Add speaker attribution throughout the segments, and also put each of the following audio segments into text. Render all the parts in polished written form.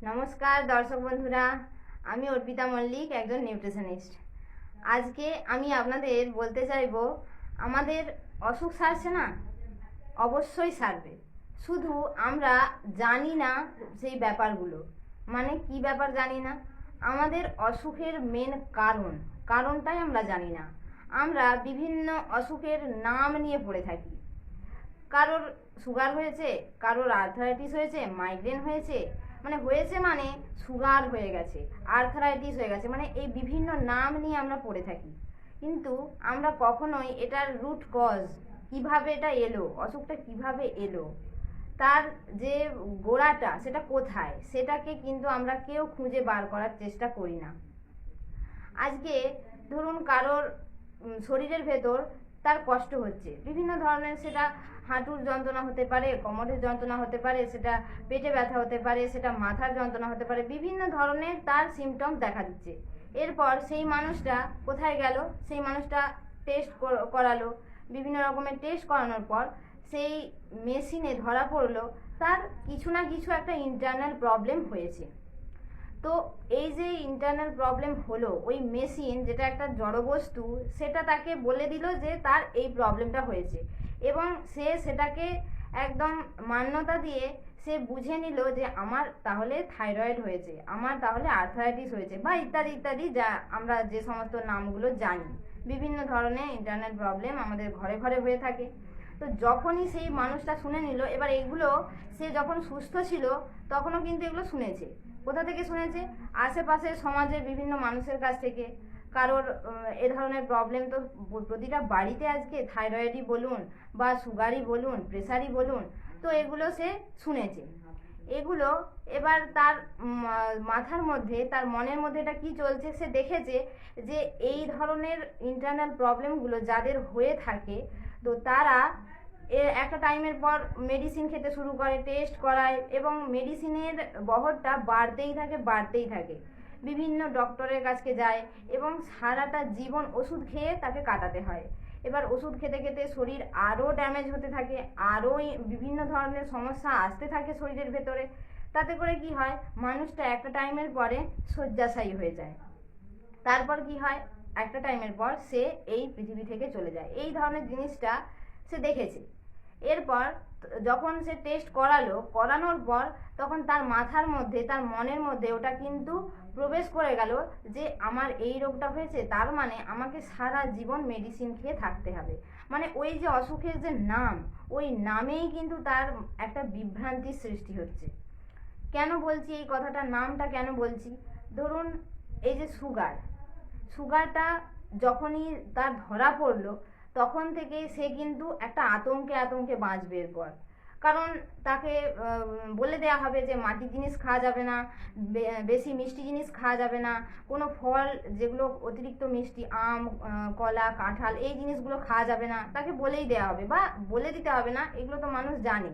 Speaker 1: নমস্কার দর্শক বন্ধুরা, আমি অর্পিতা মল্লিক, একজন নিউট্রিশনিস্ট। আজকে আমি আপনাদের বলতে চাইবো, আমাদের অসুখ সারছে না? অবশ্যই সারবে, শুধু আমরা জানি না সেই ব্যাপারগুলো। মানে কি ব্যাপার জানি না? আমাদের অসুখের মেন কারণটাই আমরা জানি না। আমরা বিভিন্ন অসুখের নাম নিয়ে পড়ে থাকি। কারোর সুগার হয়েছে, কারোর আর্থারাইটিস হয়েছে, মাইগ্রেন হয়েছে, মানে সুগার হয়ে গেছে, আর্থারাইটিস হয়ে গেছে, মানে এই বিভিন্ন নাম নিয়ে আমরা পড়ে থাকি। কিন্তু আমরা কখনোই এটার রুট কজ, কিভাবে এটা এলো, অসুখটা কিভাবে এলো, তার যে গোড়াটা সেটা কোথায়, সেটাকে কিন্তু আমরা কেউ খুঁজে বার করার চেষ্টা করি না। আজকে ধরুন কারোর শরীরের ভেতর তার কষ্ট হচ্ছে বিভিন্ন ধরনের, সেটা হাঁটুর যন্ত্রণা হতে পারে, কোমরের যন্ত্রণা হতে পারে, সেটা পেটে ব্যথা হতে পারে, সেটা মাথার যন্ত্রণা হতে পারে, বিভিন্ন ধরনের তার সিমটম দেখা দিচ্ছে। এরপর সেই মানুষটা কোথায় গেল? সেই মানুষটা টেস্ট করালো, বিভিন্ন রকমের টেস্ট করানোর পর সেই মেশিনে ধরা পড়লো তার কিছু না কিছু একটা ইন্টারনাল প্রবলেম হয়েছে। তো এই যে ইন্টারনাল প্রবলেম হলো, ওই মেশিন যেটা একটা জড়বস্তু, সেটা তাকে বলে দিল যে তার এই প্রবলেমটা হয়েছে, এবং সে সেটাকে একদম মান্যতা দিয়ে সে বুঝে নিল যে আমার তাহলে থাইরয়েড হয়েছে, আমার তাহলে আর্থারাইটিস হয়েছে, বা ইত্যাদি ইত্যাদি, যা আমরা যে সমস্ত নামগুলো জানি। বিভিন্ন ধরনের ইন্টারনাল প্রবলেম আমাদের ঘরে ঘরে হয়ে থাকে। তো যখনই সেই মানুষটা শুনে নিল, এবার এগুলো সে যখন সুস্থ ছিল তখনও কিন্তু এগুলো শুনেছে। কোথা থেকে শুনেছে? আশেপাশের সমাজের বিভিন্ন মানুষের কাছ থেকে। কারোর এ ধরনের প্রবলেম তো প্রতিটা বাড়িতে আজকে, থাইরয়েডই বলুন বা সুগারই বলুন, প্রেসারই বলুন, তো এগুলো সে শুনেছে। এগুলো এবার তার মাথার মধ্যে, তার মনের মধ্যে এটা কি চলছে, সে দেখেছে যে এই ধরনের ইন্টারনাল প্রবলেমগুলো যাদের হয়ে থাকে, তো তারা একটা টাইমের পর মেডিসিন খেতে শুরু করে, টেস্ট করায়, এবং মেডিসিনের বহরটা বাড়তেই থাকে। বিভিন্ন ডক্টরের কাছে যায় এবং সারাটা জীবন ওষুধ খেয়ে তাকে কাটাতে হয়। এবার ওষুধ খেতে খেতে শরীর আরও ড্যামেজ হতে থাকে, আরও বিভিন্ন ধরনের সমস্যা আসতে থাকে শরীরের ভেতরে। তাতে করে কি হয়, মানুষটা একটা টাইমের পরে শয্যাশায়ী হয়ে যায়। তারপর কি হয়, একটা টাইমের পর সে এই পৃথিবী থেকে চলে যায়। এই ধরনের জিনিসটা সে দেখেছে। এরপর যখন সে টেস্ট করানোর পর তখন তার মাথার মধ্যে, তার মনের মধ্যে ওটা কিন্তু প্রবেশ করে গেল যে আমার এই রোগটা হয়েছে, তার মানে আমাকে সারা জীবন মেডিসিন খেয়ে থাকতে হবে। মানে ওই যে অসুখের যে নাম, ওই নামেই কিন্তু তার একটা বিভ্রান্তির সৃষ্টি হচ্ছে। কেন বলছি এই কথাটা, নামটা কেন বলছি? ধরুন এই যে সুগারটা যখনই তার ধরা পড়লো, তখন থেকে সে কিন্তু একটা আতঙ্কে বাঁচবে এরপর। কারণ তাকে বলে দেওয়া হবে যে মাটির জিনিস খাওয়া যাবে না, বেশি মিষ্টি জিনিস খাওয়া যাবে না, কোনো ফল যেগুলো অতিরিক্ত মিষ্টি, আম, কলা, কাঁঠাল, এই জিনিসগুলো খাওয়া যাবে না, তাকে বলেই দেওয়া হবে, বা বলে দিতে হবে না, এগুলো তো মানুষ জানে।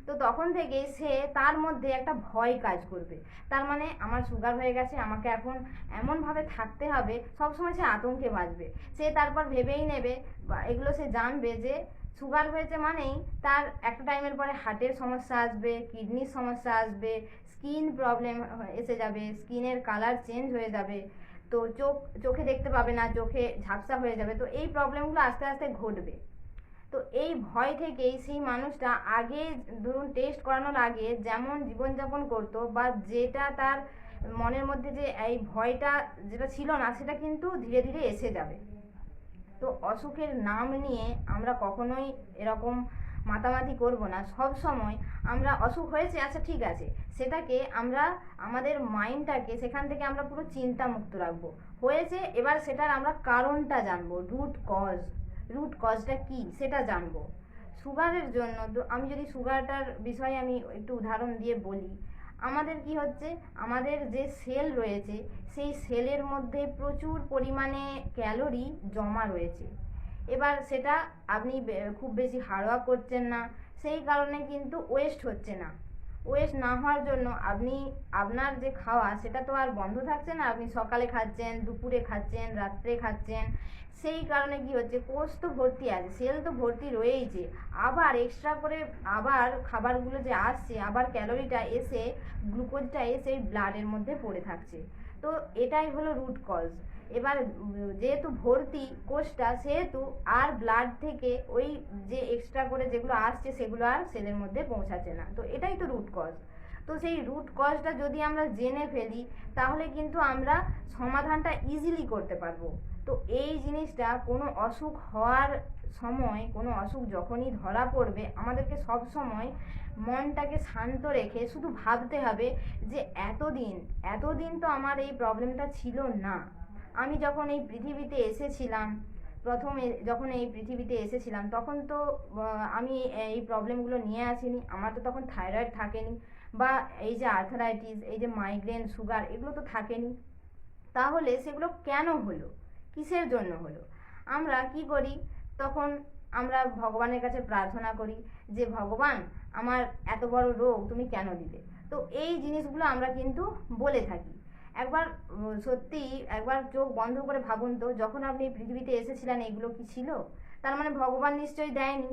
Speaker 1: তো তখন থেকে সে, তার মধ্যে একটা ভয় কাজ করবে। তার মানে আমার সুগার হয়ে গেছে, আমাকে এখন এমনভাবে থাকতে হবে, সবসময় সে আতঙ্কে বাঁচবে। সে তারপর ভেবেই নেবে, বা এগুলো সে জানবে যে সুগার হয়েছে মানেই তার একটা টাইমের পরে হার্টের সমস্যা আসবে, কিডনির সমস্যা আসবে, স্কিন প্রবলেম এসে যাবে, স্কিনের কালার চেঞ্জ হয়ে যাবে, তো চোখে দেখতে পাবে না, চোখে ঝাপসা হয়ে যাবে। তো এই প্রবলেমগুলো আস্তে আস্তে ঘটবে। তো এই ভয় থেকেই সেই মানুষটা আগে, ধরুন টেস্ট করানোর আগে যেমন জীবনযাপন করতো, বা যেটা তার মনের মধ্যে যে এই ভয়টা যেটা ছিল না, সেটা কিন্তু ধীরে ধীরে এসে যাবে। তো অসুখের নাম নিয়ে আমরা কখনোই এরকম মাতামাতি করব না। সব সময় আমরা অসুখ হয়েছে, আচ্ছা ঠিক আছে, সেটাকে আমরা আমাদের মাইন্ডটাকে সেখান থেকে আমরা পুরো চিন্তা মুক্ত রাখবো। হয়েছে, এবার সেটার আমরা কারণটা জানবো, রুট কজটা কি সেটা জানবো। সুগারের জন্য তো আমি যদি সুগারটার বিষয়ে আমি একটু উদাহরণ দিয়ে বলি, আমাদের কি হচ্ছে, আমাদের যে সেল রয়েছে, সেই সেলের মধ্যে প্রচুর পরিমাণে ক্যালোরি জমা রয়েছে। এবার সেটা আপনি খুব বেশি হার্ড ওয়ার্ক করছেন না, সেই কারণে কিন্তু ওয়েস্ট হচ্ছে না। ওয়েস্ট না হওয়ার জন্য আপনি আপনার যে খাওয়া সেটা তো আর বন্ধ থাকছে না। আপনি সকালে খাচ্ছেন, দুপুরে খাচ্ছেন, রাত্রে খাচ্ছেন, সেই কারণে কি হচ্ছে, কোষ তো ভর্তি আছে, সেল তো ভর্তি রয়েইছে, আবার এক্সট্রা করে আবার খাবারগুলো যে আসছে, আবার ক্যালোরিটা এসে গ্লুকোজটা এসে ব্লাডের মধ্যে পড়ে থাকছে। তো এটাই হলো রুট কজ। এবার যেহেতু ভর্তি কোষটা, সেহেতু আর ব্লাড থেকে ওই যে এক্সট্রা করে যেগুলো আসছে সেগুলো আর সেলের মধ্যে পৌঁছাচ্ছে না। তো এটাই তো রুট কজ। তো সেই রুট কজটা যদি আমরা জেনে ফেলি তাহলে কিন্তু আমরা সমাধানটা ইজিলি করতে পারবো। তো এই জিনিসটা কোনো অসুখ হওয়ার সময়, কোনো অসুখ যখনই ধরা পড়বে, আমাদেরকে সব সময় মনটাকে শান্ত রেখে শুধু ভাবতে হবে যে এতদিন তো আমার এই প্রবলেমটা ছিল না। আমি যখন এই পৃথিবীতে এসেছিলাম, প্রথমে যখন এই পৃথিবীতে এসেছিলাম তখন তো আমি এই প্রবলেমগুলো নিয়ে আসিনি। আমার তো তখন থাইরয়েড থাকেনি, বা এই যে আর্থারাইটিস, এই যে মাইগ্রেন, সুগার, এগুলো তো থাকেনি। তাহলে সেগুলো কেন হলো, কিসের জন্য হলো? আমরা কি করি তখন? আমরা ভগবানের কাছে প্রার্থনা করি যে ভগবান, আমার এত বড় রোগ তুমি কেন দিলে? তো এই জিনিসগুলো আমরা কিন্তু বলে থাকি। একবার সত্যি একবার চোখ বন্ধ করে ভাবুন তো, যখন আপনি পৃথিবীতে এসেছিলেন এগুলো কি ছিল? তার মানে ভগবান নিশ্চয়ই দেয়নি।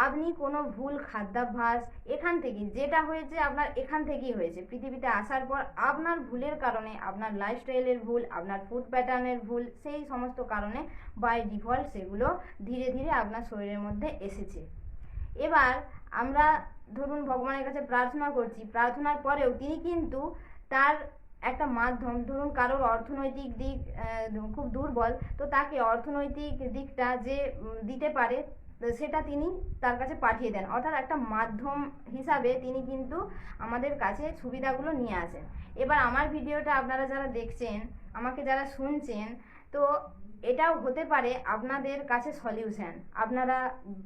Speaker 1: আপনি কোনো ভুল খাদ্যাভ্যাস, এখান থেকে যেটা হয়েছে আপনার এখান থেকেই হয়েছে। পৃথিবীতে আসার পর আপনার ভুলের কারণে, আপনার লাইফস্টাইলের ভুল, আপনার ফুড প্যাটার্নের ভুল, সেই সমস্ত কারণে বাই ডিফল্ট সেগুলো ধীরে ধীরে আপনার শরীরের মধ্যে এসেছে। এবার আমরা ধরুন ভগবানের কাছে প্রার্থনা করছি, প্রার্থনার পরেও তিনি কিন্তু তার একটা মাধ্যম, ধরুন কারোর অর্থনৈতিক দিক খুব দুর্বল, তো তাকে অর্থনৈতিক দিকটা যে দিতে পারে সেটা তিনি তার কাছে পাঠিয়ে দেন। অর্থাৎ একটা মাধ্যম হিসাবে তিনি কিন্তু আমাদের কাছে সুবিধাগুলো নিয়ে আসেন। এবার আমার ভিডিওটা আপনারা যারা দেখছেন, আমাকে যারা শুনছেন, তো এটাও হতে পারে আপনাদের কাছে সলিউশন। আপনারা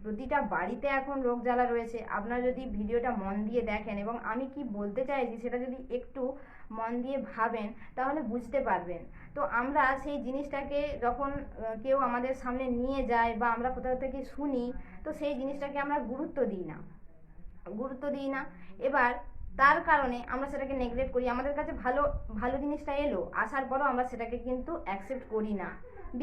Speaker 1: প্রতিটা বাড়িতে এখন রোগ জ্বালা রয়েছে, আপনারা যদি ভিডিওটা মন দিয়ে দেখেন এবং আমি কি বলতে চাইছি সেটা যদি একটু মন দিয়ে ভাবেন তাহলে বুঝতে পারবেন। তো আমরা সেই জিনিসটাকে যখন কেউ আমাদের সামনে নিয়ে যায় বা আমরা কোথাও থেকে শুনি, তো সেই জিনিসটাকে আমরা গুরুত্ব দিই না। এবার তার কারণে আমরা সেটাকে নেগলেক্ট করি। আমাদের কাছে ভালো ভালো জিনিসটা এলো, আসার পরও আমরা সেটাকে কিন্তু অ্যাকসেপ্ট করি না,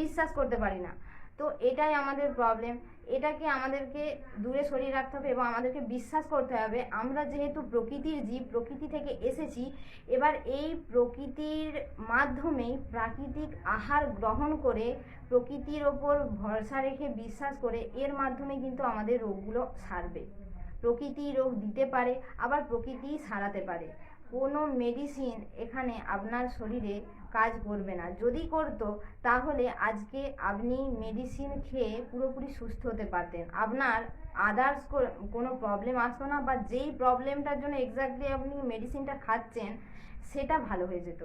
Speaker 1: বিশ্বাস করতে পারি না। তো এটাই আমাদের প্রবলেম। এটাকে আমাদেরকে দূরে সরিয়ে রাখতে হবে এবং আমাদেরকে বিশ্বাস করতে হবে আমরা যেহেতু প্রকৃতির জীব, প্রকৃতি থেকে এসেছি, এবার এই প্রকৃতির মাধ্যমেই প্রাকৃতিক আহার গ্রহণ করে, প্রকৃতির ওপর ভরসা রেখে বিশ্বাস করে, এর মাধ্যমে কিন্তু আমাদের রোগগুলো সারবে। প্রকৃতি রোগ দিতে পারে, আবার প্রকৃতিই সারাতে পারে। কোনো মেডিসিন এখানে আপনার শরীরে কাজ করবে না। যদি করতো তাহলে আজকে আপনি মেডিসিন খেয়ে পুরোপুরি সুস্থ হতে পারতেন, আপনার আদার্স কোনো প্রবলেম আসতো না, বা যেই প্রবলেমটার জন্য এক্স্যাক্টলি আপনি মেডিসিনটা খাচ্ছেন সেটা ভালো হয়ে যেত।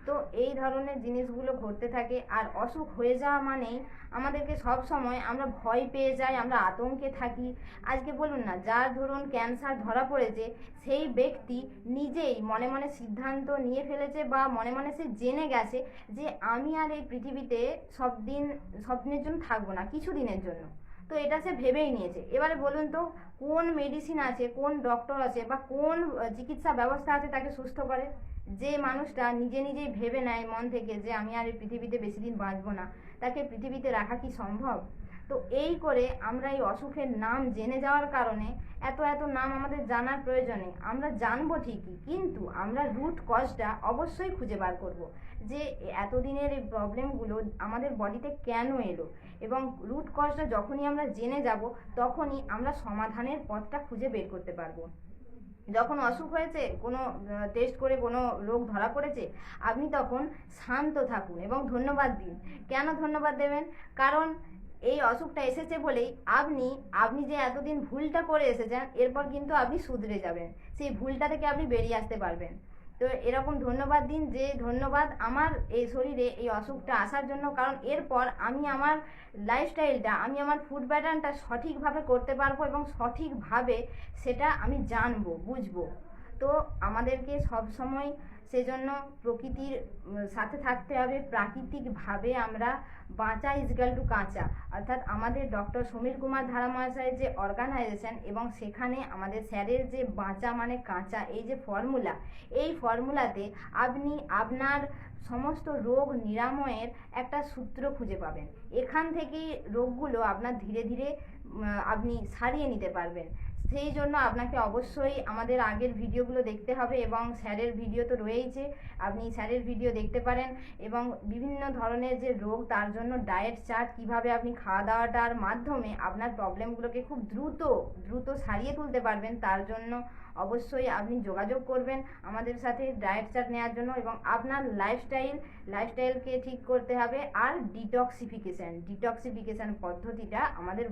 Speaker 1: তো এই ধরনের জিনিসগুলো ঘটতে থাকে। আর অসুখ হয়ে যাওয়া মানেই আমাদেরকে সব সময় আমরা ভয় পেয়ে যাই, আমরা আতঙ্কে থাকি। আজকে বলুন না, যার ধরুন ক্যান্সার ধরা পড়েছে, সেই ব্যক্তি নিজেই মনে মনে সিদ্ধান্ত নিয়ে ফেলেছে বা মনে মনে সে জেনে গেছে যে আমি আর এই পৃথিবীতে সব দিনের জন্য থাকবো না, কিছু দিনের জন্য। তো এটা সে ভেবেই নিয়েছে। এবারে বলুন তো, কোন মেডিসিন আছে, কোন ডক্টর আছে, বা কোন চিকিৎসা ব্যবস্থা আছে তাকে সুস্থ করে? যে মানুষটা নিজেই ভেবে নেয় মন থেকে যে আমি আর এই পৃথিবীতে বেশি দিন বাঁচবো না, তাকে পৃথিবীতে রাখা কি সম্ভব? তো এই করে আমরা এই অসুখের নাম জেনে যাওয়ার কারণে এত নাম আমাদের জানার প্রয়োজনে আমরা জানবো ঠিকই, কিন্তু আমরা রুট কজটা অবশ্যই খুঁজে বার করব যে এতদিনের এই প্রবলেমগুলো আমাদের বডিতে কেন এলো। এবং রুট কজটা যখনই আমরা জেনে যাব তখনই আমরা সমাধানের পথটা খুঁজে বের করতে পারবো। যখন অসুখ হয়েছে, কোনো টেস্ট করে কোনো রোগ ধরা পড়েছে, আপনি তখন শান্ত থাকুন এবং ধন্যবাদ দিন। কেন ধন্যবাদ দেবেন? কারণ এই অসুখটা এসেছে বলেই আপনি যে এতদিন ভুলটা করে এসেছেন, এরপর কিন্তু আপনি শুধরে যাবেন, সেই ভুলটা থেকে আপনি বেরিয়ে আসতে পারবেন। তো এরকম ধন্যবাদ দিন যে ধন্যবাদ আমার এই শরীরে এই অসুখটা আসার জন্য, কারণ এরপর আমি আমার লাইফস্টাইলটা, আমি আমার ফুড প্যাটার্নটা সঠিকভাবে করতে পারবো এবং সঠিকভাবে সেটা আমি জানবো, বুঝবো। তো আমাদেরকে সব সময় সেজন্য প্রকৃতির সাথে থাকতে হবে। প্রাকৃতিকভাবে আমরা বাঁচা ইজগাল টু কাঁচা, অর্থাৎ আমাদের ডক্টর সমীর কুমার ধারা মহাশয়ের যে অর্গানাইজেশন এবং সেখানে আমাদের স্যারের যে বাঁচা মানে কাঁচা এই যে ফর্মুলা, এই ফর্মুলাতে আপনি আপনার সমস্ত রোগ নিরাময়ের একটা সূত্র খুঁজে পাবেন। এখান থেকেই রোগগুলো আপনার ধীরে ধীরে আপনি সারিয়ে নিতে পারবেন। সেই জন্য আপনাকে অবশ্যই আমাদের আগের ভিডিওগুলো দেখতে হবে এবং স্যারের ভিডিও তো রয়েইছে, আপনি স্যারের ভিডিও দেখতে পারেন এবং বিভিন্ন ধরনের যে রোগ তার জন্য ডায়েট চার্ট, কীভাবে আপনি খাওয়া দাওয়াটার মাধ্যমে আপনার প্রবলেমগুলোকে খুব দ্রুত সারিয়ে তুলতে পারবেন, তার জন্য অবশ্যই আপনি যোগাযোগ করবেন আমাদের সাথে ডায়েট চার্ট নেওয়ার জন্য। এবং আপনার লাইফস্টাইলকে ঠিক করতে হবে, আর ডিটক্সিফিকেশান পদ্ধতিটা আমাদের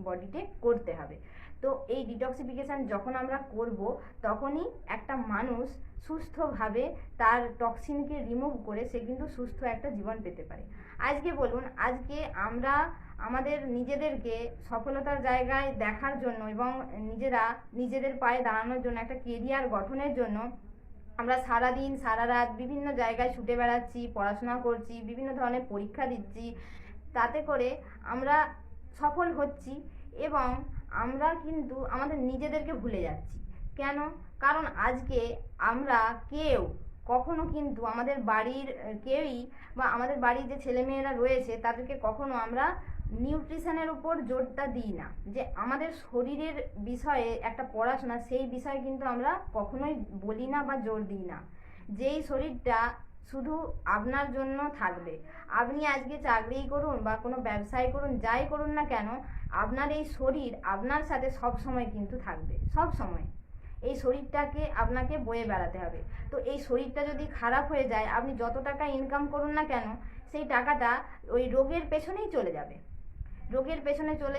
Speaker 1: বডিতে করতে হবে। তো এই ডিটক্সিফিকেশান যখন আমরা করব তখনই একটা মানুষ সুস্থভাবে তার টক্সিনকে রিমুভ করে সে কিন্তু সুস্থ একটা জীবন পেতে পারে। আজকে বলুন, আজকে আমরা আমাদের নিজেদেরকে সফলতার জায়গায় দেখার জন্য এবং নিজেদের পায়ে দাঁড়ানোর জন্য, একটা কেরিয়ার গঠনের জন্য আমরা সারাদিন সারা রাত বিভিন্ন জায়গায় ছুটে বেড়াচ্ছি, পড়াশোনা করছি, বিভিন্ন ধরনের পরীক্ষা দিচ্ছি, তাতে করে আমরা সফল হচ্ছি এবং আমরা কিন্তু আমাদের নিজেদেরকে ভুলে যাচ্ছি। কেন? কারণ আজকে আমরা কখনো কিন্তু আমাদের বাড়ির কেউই বা আমাদের বাড়ির যে ছেলেমেয়েরা রয়েছে তাদেরকে কখনো আমরা নিউট্রিশনের উপর জোরটা দিই না, যে আমাদের শরীরের বিষয়ে একটা পড়াশোনা, সেই বিষয়ে কিন্তু আমরা কখনোই বলি না বা জোর দিই না। যেই শরীরটা শুধু আপনার জন্য থাকবে, আপনি আজকে চাকরিই করুন বা কোনো ব্যবসায় করুন, যাই করুন না কেন, আপনার এই শরীর আপনার সাথে সব সময় কিন্তু থাকবে, সব সময় এই শরীরটাকে আপনাকে বয়ে বেড়াতে হবে। তো এই শরীরটা যদি খারাপ হয়ে যায়, আপনি যত টাকা ইনকাম করুন না কেন, সেই টাকাটা ওই রোগের পেছনেই চলে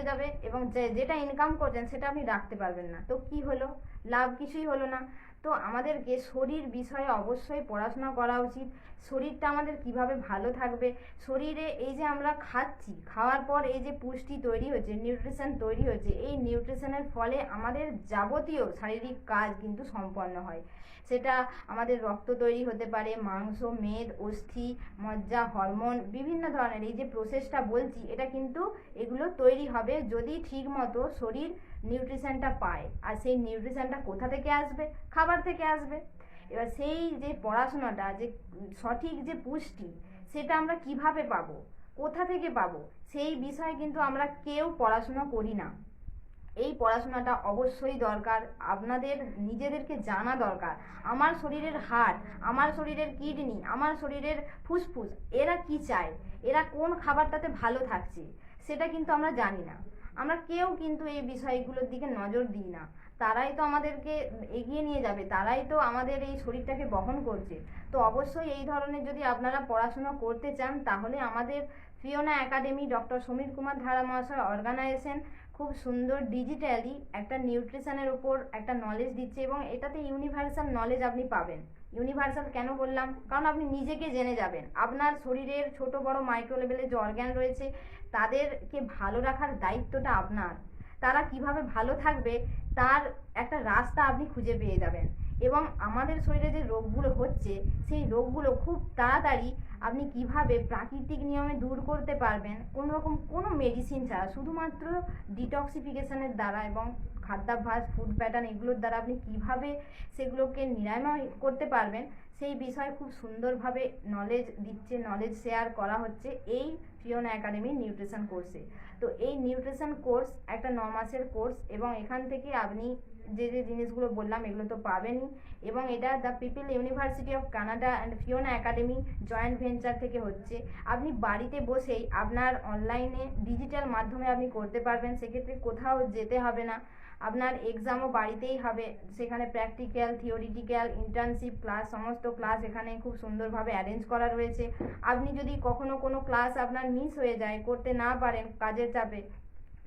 Speaker 1: যাবে, এবং যেটা ইনকাম করছেন সেটা আপনি রাখতে পারবেন না। তো কি হলো? লাভ কিছুই হলো না। তো আমাদেরকে শরীর বিষয়ে অবশ্যই পড়াশোনা করা উচিত। শরীরটা আমাদের কিভাবে ভালো থাকবে, শরীরে এই যে আমরা খাচ্ছি, খাওয়ার পর এই যে পুষ্টি তৈরি হচ্ছে, নিউট্রিশন তৈরি হচ্ছে, এই নিউট্রিশনের ফলে আমাদের যাবতীয় শারীরিক কাজ কিন্তু সম্পন্ন হয়। সেটা আমাদের রক্ত তৈরি হতে পারে, মাংস, মেদ, অস্থি, মজ্জা, হরমোন, বিভিন্ন ধরনের এই যে প্রসেসটা বলছি, এটা কিন্তু এগুলো তৈরি হবে যদি ঠিক মতো শরীর নিউট্রিশনটা পায়। আর সেই নিউট্রিশনটা কোথা থেকে আসবে? খাবার থেকে আসবে। এবার সেই যে পড়াশোনাটা, যে সঠিক যে পুষ্টি, সেটা আমরা কিভাবে পাবো, কোথা থেকে পাবো, সেই বিষয়ে কিন্তু আমরা কেউ পড়াশোনা করি না। এই পড়াশোনাটা অবশ্যই দরকার, আপনাদের নিজেদেরকে জানা দরকার। আমার শরীরের হাড়, আমার শরীরের কিডনি, আমার শরীরের ফুসফুস, এরা কি চায়, এরা কোন খাবারটাতে ভালো থাকছে, সেটা কিন্তু আমরা জানি না। আমরা কেউ কিন্তু এই বিষয়গুলোর দিকে নজর দিই না। তারাই তো আমাদেরকে এগিয়ে নিয়ে যাবে, তারাই তো আমাদের এই শরীরটাকে বহন করছে। তো অবশ্যই এই ধরনের যদি আপনারা পড়াশোনা করতে চান, তাহলে আমাদের Fiona academy, doctor Samir Kumar ধারা মহাশয় অর্গানাইজেশন খুব সুন্দর ডিজিটালি একটা নিউট্রিশনের উপর একটা নলেজ দিচ্ছে, এবং এটাতে ইউনিভার্সাল নলেজ আপনি পাবেন। ইউনিভার্সাল কেন বললাম? কারণ আপনি নিজেকে জেনে যাবেন, আপনার শরীরের ছোট বড় মাইক্রো লেভেলে যে অর্গান রয়েছে তাদেরকে ভালো রাখার দায়িত্বটা আপনার। তারা কিভাবে ভালো থাকবে তার একটা রাস্তা আপনি খুঁজে পেয়ে যাবেন। এবং আমাদের শরীরে যে রোগগুলো হচ্ছে, সেই রোগগুলো খুব তাড়াতাড়ি আপনি কিভাবে প্রাকৃতিক নিয়মে দূর করতে পারবেন, কোনো মেডিসিন ছাড়া, শুধুমাত্র ডিটক্সিফিকেশনের দ্বারা এবং খাদ্যাভ্যাস, ফুড প্যাটার্ন, এগুলোর দ্বারা আপনি কিভাবে সেগুলোকে নিরাময় করতে পারবেন, সেই বিষয়ে খুব সুন্দরভাবে নলেজ দিচ্ছে, নলেজ শেয়ার করা হচ্ছে এই ফিওনা একাডেমি নিউট্রিশন কোর্সে। তো এই নিউট্রিশন কোর্স একটা 9 মাসের কোর্স, এবং এখান থেকে আপনি যে জিনিসগুলো বললাম এগুলো তো পাবেনই। এবং এটা the people university of Canada and Fiona academy joint venture থেকে হচ্ছে। আপনি বাড়িতে বসেই আপনার অনলাইনে ডিজিটাল মাধ্যমে আপনি করতে পারবেন, সেক্ষেত্রে কোথাও যেতে হবে না। আপনার এক্সামও বাড়িতেই হবে, সেখানে প্র্যাকটিক্যাল, থিওরিটিক্যাল, ইন্টার্নশিপ ক্লাস, সমস্ত ক্লাস এখানে খুব সুন্দরভাবে অ্যারেঞ্জ করা রয়েছে। আপনি যদি কখনো কোনো ক্লাস আপনার মিস হয়ে যায়, করতে না পারেন কাজের চাপে,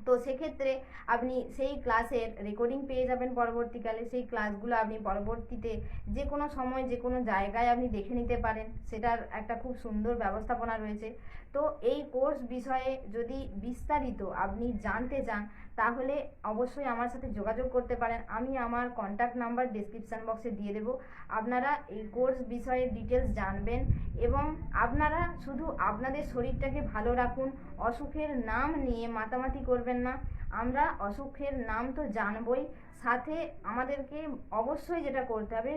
Speaker 1: তো সেক্ষেত্রে আপনি সেই ক্লাসের রেকর্ডিং পেয়ে যাবেন পরবর্তীকালে। সেই ক্লাসগুলো আপনি পরবর্তীতে যে কোনো সময় যে কোনো জায়গায় আপনি দেখে নিতে পারেন, সেটার একটা খুব সুন্দর ব্যবস্থাপনা রয়েছে। তো এই কোর্স বিষয়ে যদি বিস্তারিত আপনি জানতে চান তাহলে অবশ্যই আমার সাথে যোগাযোগ করতে পারেন। আমি আমার কন্ট্যাক্ট নাম্বার ডেসক্রিপশান বক্সে দিয়ে দেবো। আপনারা এই কোর্স বিষয়ে ডিটেলস জানবেন এবং আপনারা শুধু আপনাদের শরীরটাকে ভালো রাখুন, অসুখের নাম নিয়ে মাতামাতি করবেন না। আমরা অসুখের নাম তো জানবই, সাথে আমাদেরকে অবশ্যই যেটা করতে হবে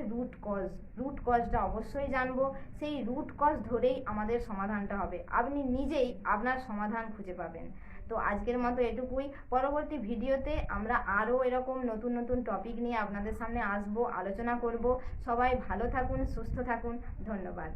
Speaker 1: রুট কজটা অবশ্যই জানবো। সেই রুট কজ ধরেই আমাদের সমাধানটা হবে, আপনি নিজেই আপনার সমাধান খুঁজে পাবেন। তো আজকের মতো এটুকুই। পরবর্তী ভিডিওতে আমরা আরও এরকম নতুন নতুন টপিক নিয়ে আপনাদের সামনে আসবো, আলোচনা করব। সবাই ভালো থাকুন, সুস্থ থাকুন। ধন্যবাদ।